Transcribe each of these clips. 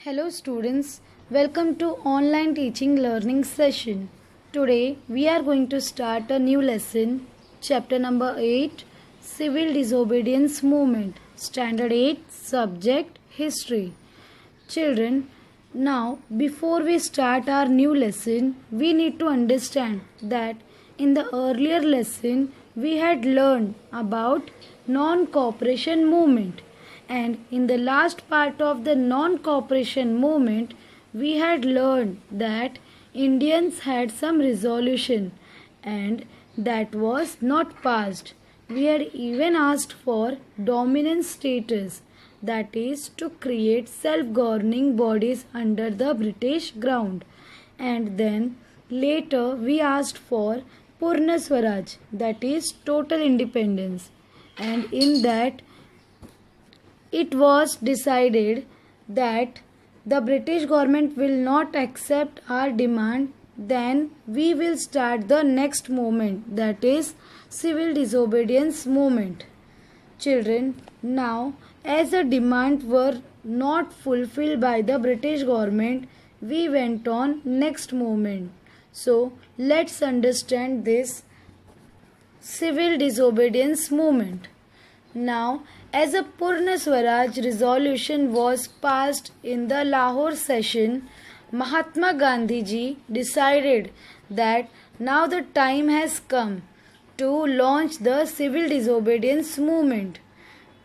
Hello students, welcome to online teaching learning session. Today we are going to start a new lesson, chapter number 8, Civil Disobedience Movement, Standard 8, Subject History. Children, now before we start our new lesson, we need to understand that in the earlier lesson we had learned about non-cooperation movement, and in the last part of the non-cooperation movement we had learned that Indians had some resolution and that was not passed. We had even asked for dominant status, that is to create self-governing bodies under the British ground, and then later we asked for Purna Swaraj, that is total independence, and in that it was decided that the British government will not accept our demand, then we will start the next movement, that is civil disobedience movement. Children, now as the demands were not fulfilled by the British government, we went on next movement. So let's understand this civil disobedience movement. Now, as a Purna Swaraj resolution was passed in the Lahore session, Mahatma Gandhi ji decided that now the time has come to launch the civil disobedience movement.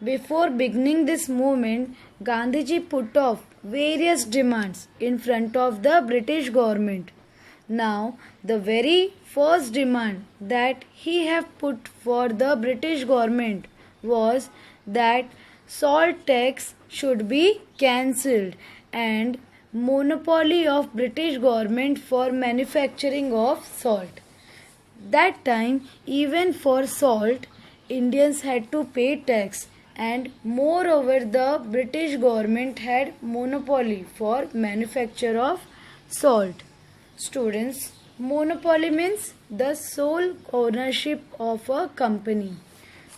Before beginning this movement, Gandhiji put off various demands in front of the British government. Now, the very first demand that he have put for the British government was that salt tax should be cancelled and monopoly of British government for manufacturing of salt. That time, even for salt, Indians had to pay tax, and moreover the British government had monopoly for manufacture of salt. Students, monopoly means the sole ownership of a company.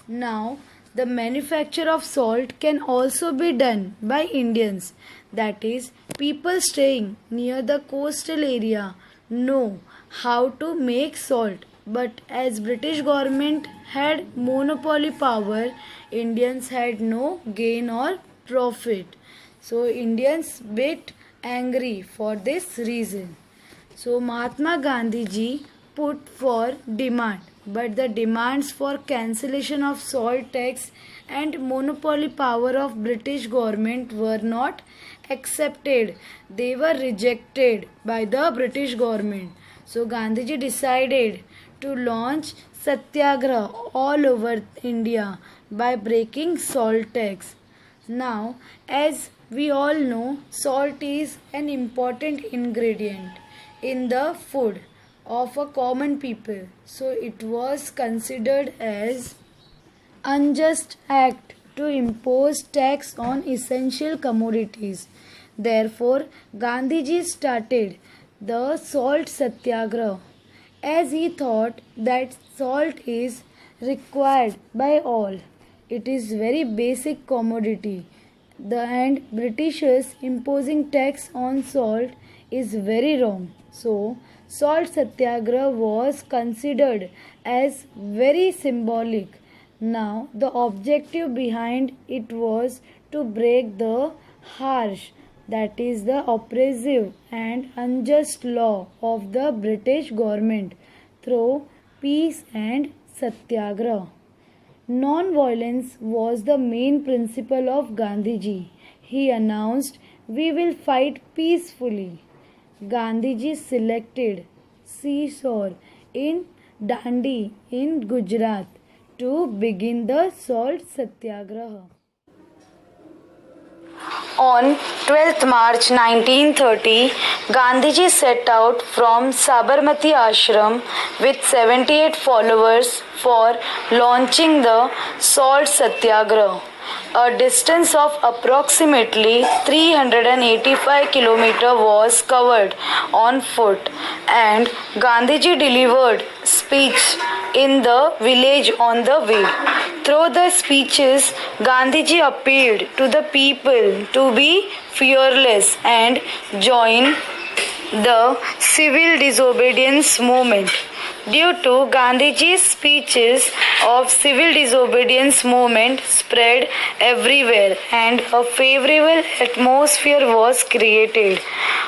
Now, the manufacture of salt can also be done by Indians, that is, people staying near the coastal area know how to make salt, but as British government had monopoly power, Indians had no gain or profit. So Indians bit angry for this reason. So Mahatma Gandhi ji put for demand, but the demands for cancellation of salt tax and monopoly power of British government were not accepted. They were rejected by the British government. So Gandhiji decided to launch satyagraha all over India by breaking salt tax. Now, as we all know, salt is an important ingredient in the food of a common people. So it was considered as unjust act to impose tax on essential commodities. Therefore, Gandhiji started the salt satyagraha as he thought that salt is required by all. It is very basic commodity. And Britishers imposing tax on salt is very wrong. So, salt satyagraha was considered as very symbolic. Now, the objective behind it was to break the harsh, that is the oppressive and unjust law of the British government through peace and satyagraha. Non-violence was the main principle of Gandhiji. He announced, "We will fight peacefully." Gandhiji selected Seashore in Dandi in Gujarat to begin the salt satyagraha. On 12th March 1930, Gandhiji set out from Sabarmati Ashram with 78 followers for launching the salt satyagraha. A distance of approximately 385 km was covered on foot, and Gandhiji delivered speech in the village on the way. Through the speeches, Gandhiji appealed to the people to be fearless and join the civil disobedience movement. Due to Gandhiji's speeches of civil disobedience movement spread everywhere and a favorable atmosphere was created.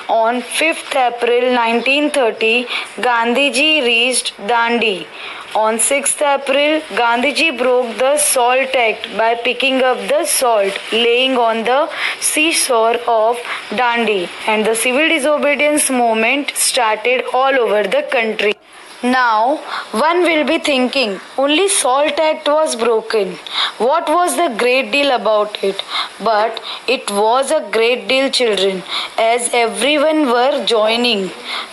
On 5th April 1930, Gandhiji reached Dandi. On 6th April, Gandhiji broke the Salt Act by picking up the salt laying on the seashore of Dandi, and the civil disobedience movement started all over the country. Now, one will be thinking, only Salt Act was broken. What was the great deal about it? But it was a great deal, children, as everyone were joining.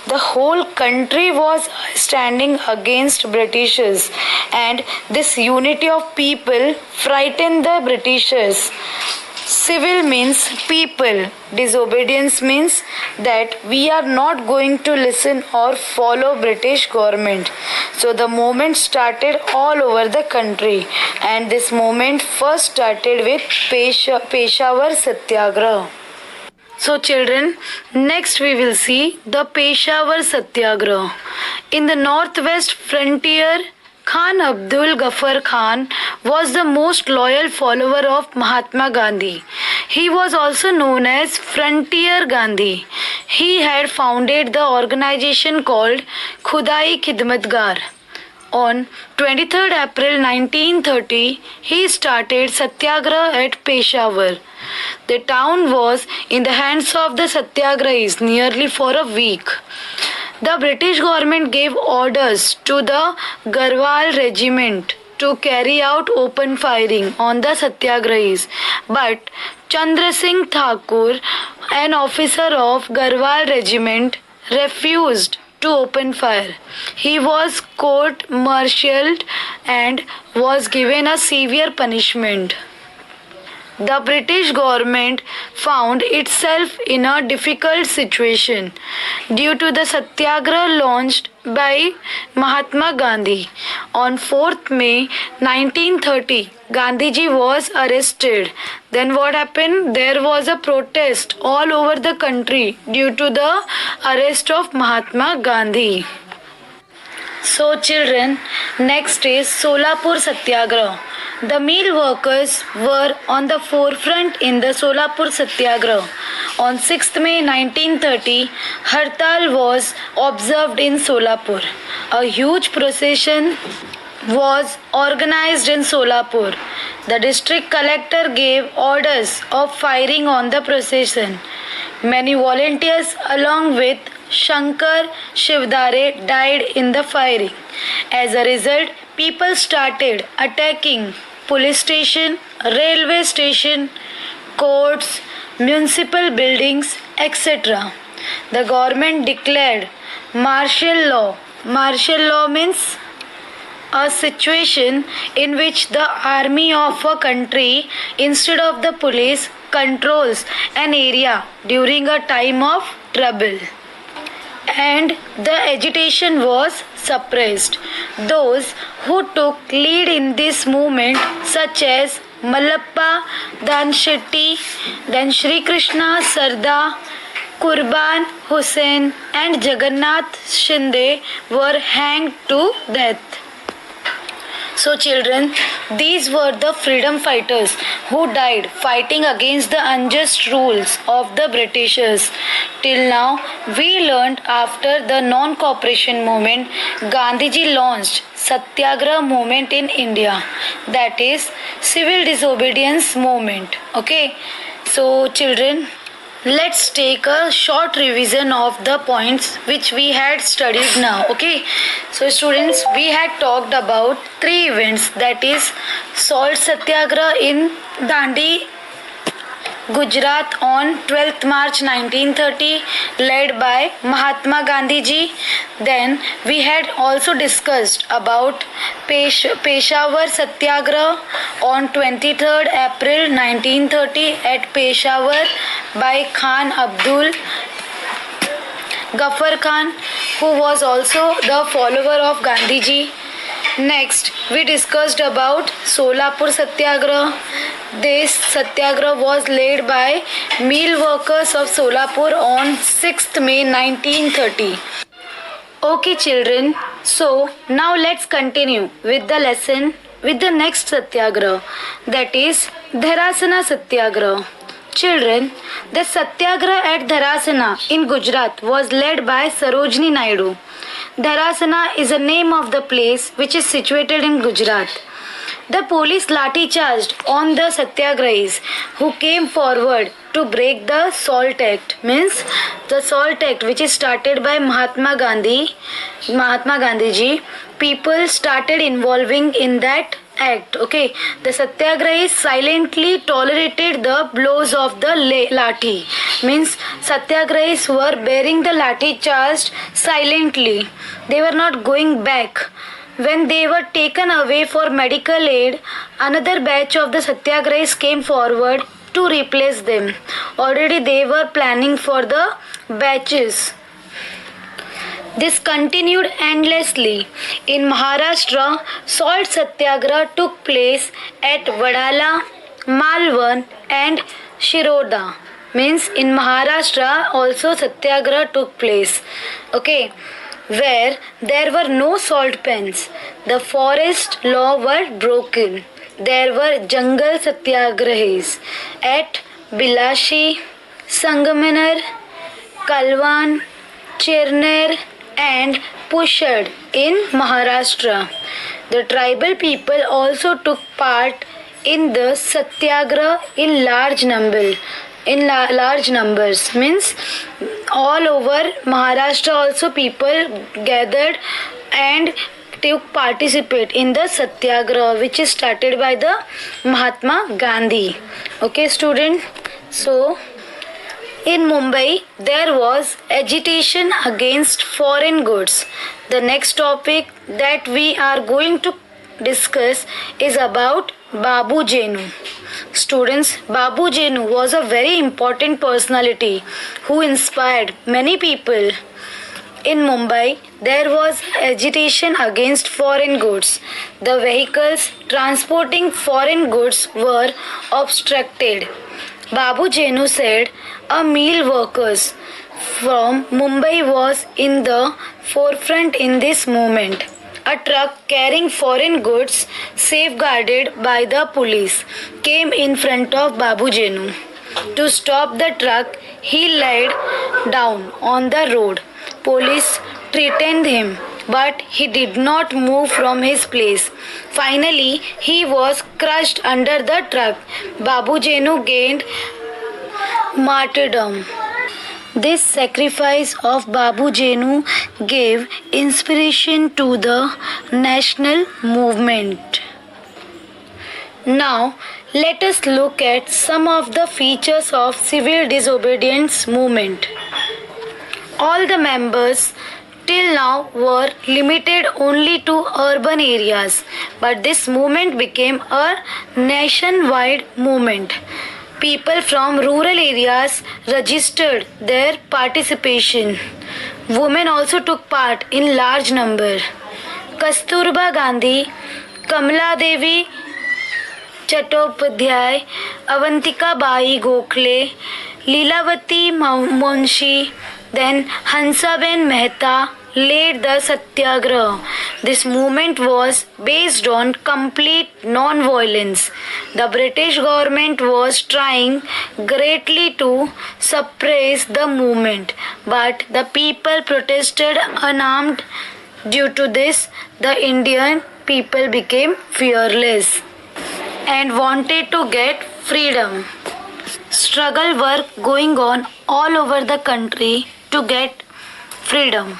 The whole country was standing against Britishers, and this unity of people frightened the Britishers. Civil means people. Disobedience means that we are not going to listen or follow British government. So the movement started all over the country, and this movement first started with Peshawar Satyagraha. So children, next we will see the Peshawar Satyagraha. In the northwest frontier, Khan Abdul Ghaffar Khan was the most loyal follower of Mahatma Gandhi. He was also known as Frontier Gandhi. He had founded the organization called Khudai Khidmatgar. On 23rd April 1930, he started Satyagraha at Peshawar. The town was in the hands of the Satyagrahis nearly for a week. The British government gave orders to the Garhwal regiment to carry out open firing on the Satyagrahis, but Chandra Singh Thakur, an officer of Garhwal regiment, refused to open fire. He was court-martialed and was given a severe punishment. The British government found itself in a difficult situation due to the Satyagraha launched by Mahatma Gandhi. On 4th May 1930, Gandhiji was arrested. Then what happened? There was a protest all over the country due to the arrest of Mahatma Gandhi. So children, next is Solapur Satyagraha. The mill workers were on the forefront in the Solapur Satyagraha. On 6th May 1930, Hartal was observed in Solapur. A huge procession was organized in Solapur. The district collector gave orders of firing on the procession. Many volunteers along with Shankar Shivdare died in the firing. As a result, people started attacking police station, railway station, courts, municipal buildings, etc. The government declared martial law. Martial law means a situation in which the army of a country instead of the police controls an area during a time of trouble, and the agitation was suppressed. Those who took lead in this movement, such as Mallappa Dan Shetty, then Sri Krishna Sarda, Qurban Hussain and Jagannath Shinde, were hanged to death. So children, these were the freedom fighters who died fighting against the unjust rules of the Britishers. Till now, we learned after the non-cooperation movement, Gandhiji launched Satyagraha movement in India, that is civil disobedience movement. Okay, so children, let's take a short revision of the points which we had studied now. Okay, so students, we had talked about three events, that is Salt Satyagraha in Dandi, Gujarat on 12th March 1930, led by Mahatma Gandhi ji. Then we had also discussed about Peshawar Satyagraha on 23rd April 1930 at Peshawar by Khan Abdul Ghaffar Khan, who was also the follower of Gandhi ji. Next, we discussed about Solapur Satyagraha. This satyagraha was led by meal workers of Solapur on 6th May 1930. Okay children, so now let's continue with the lesson with the next satyagraha, that is Dharasana Satyagraha. Children, the satyagraha at Dharasana in Gujarat was led by Sarojini Naidu. Dharasana is a name of the place which is situated in Gujarat. The police lathi charged on the satyagrahis who came forward to break the Salt Act. Means the Salt Act, which is started by Mahatma Gandhi ji. People started involving in that act. Okay, the satyagrahis silently tolerated the blows of the lathi. Means satyagrahis were bearing the lathi charged silently. They were not going back. When they were taken away for medical aid, another batch of the satyagrahis came forward to replace them. Already they were planning for the batches. This continued endlessly. In Maharashtra, salt satyagraha took place at Wadala, Malwan and Shiroda. Means in Maharashtra also satyagraha took place. Okay, where there were no salt pens. The forest law were broken. There were jungle satyagrahis at Bilashi, Sangamanar, Kalwan, Chirner and Pushad in Maharashtra. The tribal people also took part in the satyagraha in large numbers. Means all over Maharashtra also people gathered and took participate in the satyagraha which is started by the Mahatma Gandhi. Okay student, so in Mumbai there was agitation against foreign goods. The next topic that we are going to discuss is about Babu Jenu. Students, Babu Jenu was a very important personality who inspired many people. In Mumbai, there was agitation against foreign goods. The vehicles transporting foreign goods were obstructed. Babu Jenu said a meal workers from Mumbai was in the forefront in this movement. A truck carrying foreign goods, safeguarded by the police, came in front of Babu Jenu. To stop the truck, he laid down on the road. Police threatened him, but he did not move from his place. Finally, he was crushed under the truck. Babu Jenu gained martyrdom. This sacrifice of Babu Jenu gave inspiration to the national movement. Now, let us look at some of the features of civil disobedience movement. All the members till now were limited only to urban areas, but this movement became a nationwide movement. People from rural areas registered their participation. Women also took part in large number. Kasturba Gandhi, Kamala Devi Chattopadhyay, Avantika Bai Gokhale, Leelavati Munshi, then Hansaben Mehta led the satyagraha. This movement was based on complete non-violence. The British government was trying greatly to suppress the movement, but the people protested unarmed. Due to this, the Indian people became fearless and wanted to get freedom. Struggle were going on all over the country to get freedom.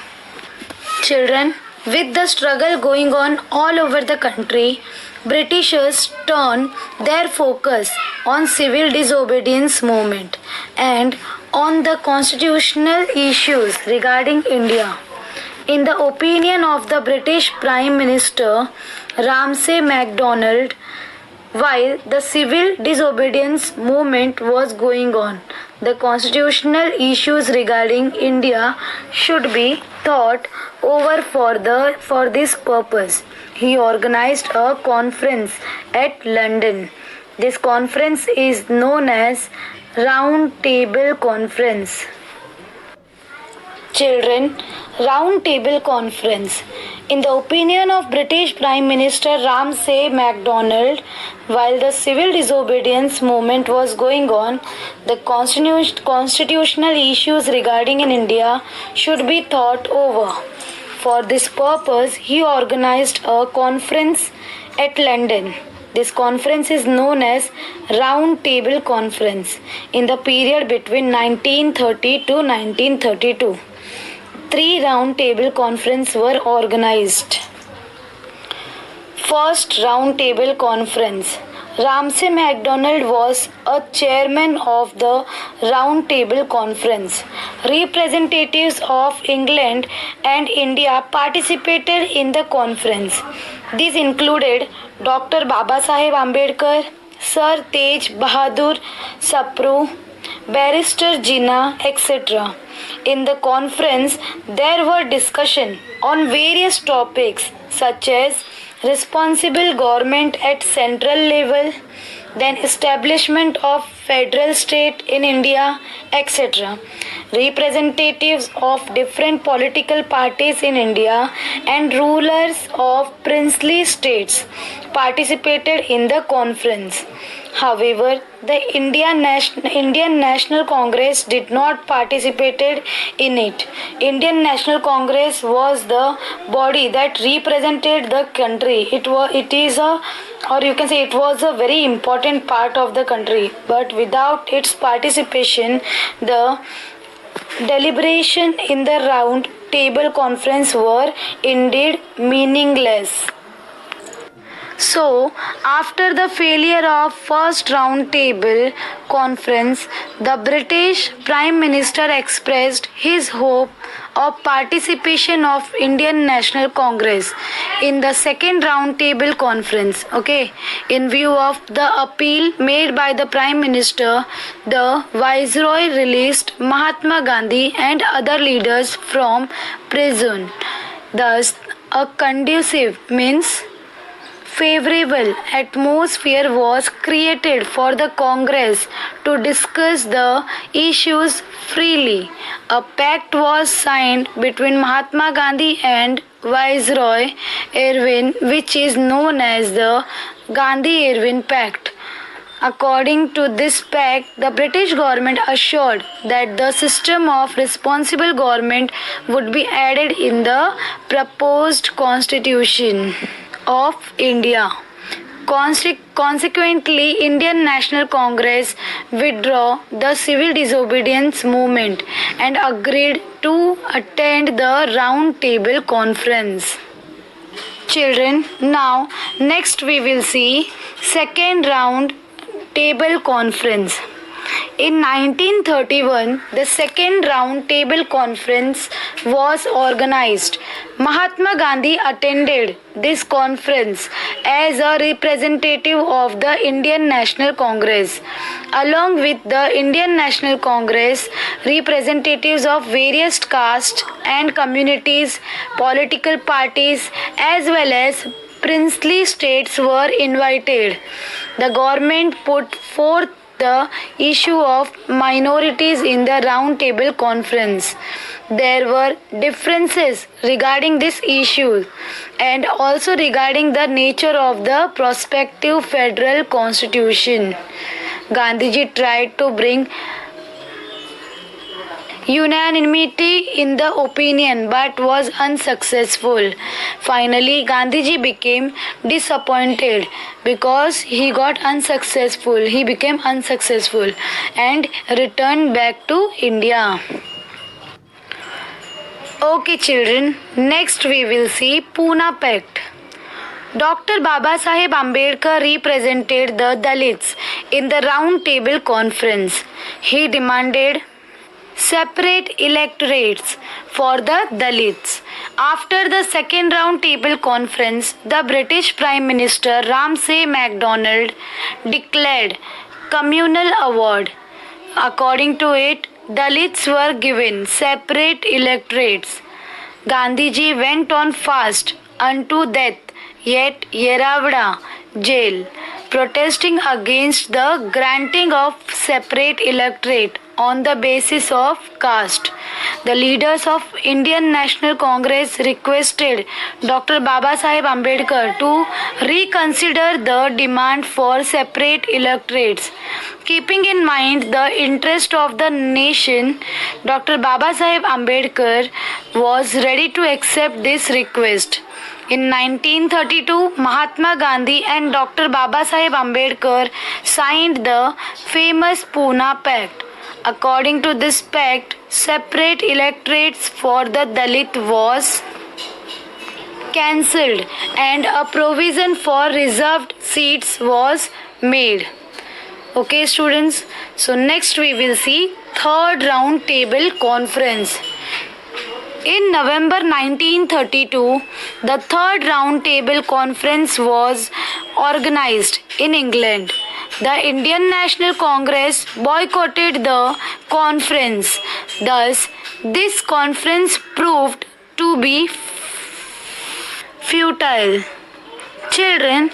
Children, with the struggle going on all over the country, Britishers turned their focus on civil disobedience movement and on the constitutional issues regarding India. In the opinion of the British Prime Minister Ramsay MacDonald, while the civil disobedience movement was going on, the constitutional issues regarding India should be thought over for this purpose. He organized a conference at London. This conference is known as Round Table Conference. Children, Round Table Conference. In the opinion of British Prime Minister Ramsay MacDonald, while the civil disobedience movement was going on, the constitutional issues regarding in India should be thought over. For this purpose, he organized a conference at London. This conference is known as Round Table Conference in the period between 1930 to 1932. 3 round table conferences were organized. First round table conference. Ramsay MacDonald was a chairman of the Round Table Conference. Representatives of England and India participated in the conference. These included Dr. Babasaheb Ambedkar, Sir Tej Bahadur Sapru, Barrister Jinnah, etc. In the conference, there were discussions on various topics such as responsible government at central level, then establishment of federal state in India, etc. Representatives of different political parties in India and rulers of princely states participated in the conference. However, the Indian National Congress did not participate in it. Indian National Congress was the body that represented the country. It was a very important part of the country. But without its participation, the deliberation in the round table conference were indeed meaningless. So, after the failure of first round table conference, the British Prime Minister expressed his hope of participation of Indian National Congress in the second round table conference. In view of the appeal made by the Prime Minister, the Viceroy released Mahatma Gandhi and other leaders from prison. Thus, a conducive favorable atmosphere was created for the Congress to discuss the issues freely. A pact was signed between Mahatma Gandhi and Viceroy Irwin, which is known as the Gandhi-Irwin Pact. According to this pact, the British government assured that the system of responsible government would be added in the proposed constitution of India. Consequently, Indian National Congress withdrew the civil disobedience movement and agreed to attend the Round Table Conference. Children, now next we will see second Round Table Conference. In 1931, the second Round Table Conference was organized. Mahatma Gandhi attended this conference as a representative of the Indian National Congress. Along with the Indian National Congress, representatives of various castes and communities, political parties, as well as princely states were invited. The government put forth the issue of minorities in the Round Table Conference. There were differences regarding this issue and also regarding the nature of the prospective federal constitution. Gandhiji tried to bring unanimity in the opinion but was unsuccessful. Finally, Gandhiji became disappointed because he became unsuccessful and returned back to India. Okay children, next we will see Pune Pact. Dr. Babasaheb Ambedkar represented the Dalits in the Round Table Conference. He demanded separate electorates for the Dalits. After the second round table conference, the British Prime Minister Ramsay MacDonald declared communal award. According to it, Dalits were given separate electorates. Gandhiji went on fast unto death at Yeravada jail, protesting against the granting of separate electorate on the basis of caste. The leaders of Indian National Congress requested Dr. Babasaheb Ambedkar to reconsider the demand for separate electorates. Keeping in mind the interest of the nation, Dr. Babasaheb Ambedkar was ready to accept this request. In 1932, Mahatma Gandhi and Dr. Babasaheb Ambedkar signed the famous Pune Pact. According to this pact, separate electorates for the Dalit was cancelled and a provision for reserved seats was made. Okay students, so next we will see third round table conference. In November 1932, the third round table conference was organized in England. The Indian National Congress boycotted the conference. Thus, this conference proved to be futile. Children,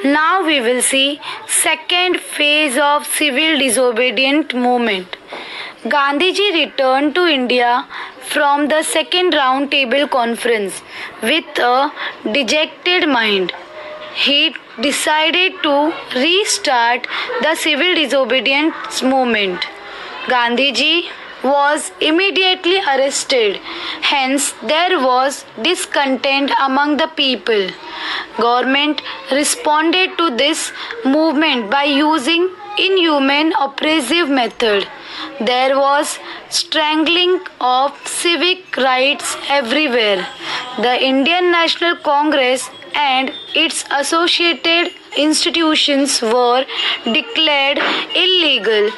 now we will see second phase of civil disobedient movement. Gandhiji returned to India from the second round table conference with a dejected mind. He decided to restart the civil disobedience movement. Gandhiji was immediately arrested. Hence, there was discontent among the people. Government responded to this movement by using inhuman oppressive method. There was strangling of civic rights everywhere. The Indian National Congress and its associated institutions were declared illegal.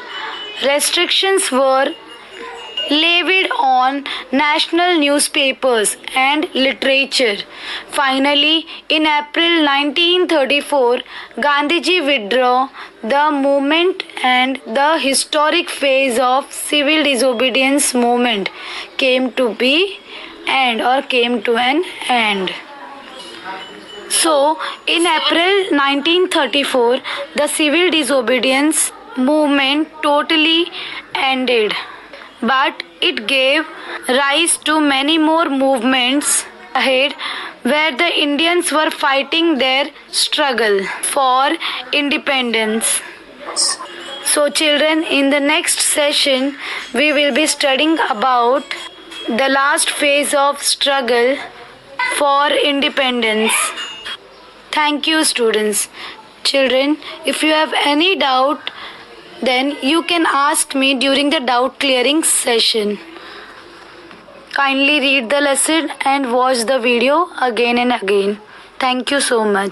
Restrictions were levied on national newspapers and literature. Finally, in April 1934, Gandhiji withdrew the movement and the historic phase of civil disobedience movement came to an end. So, in April 1934, the civil disobedience movement totally ended. But it gave rise to many more movements ahead where the Indians were fighting their struggle for independence. So children, in the next session we will be studying about the last phase of struggle for independence. Thank you students. Children, if you have any doubt, then you can ask me during the doubt clearing session. Kindly read the lesson and watch the video again and again. Thank you so much.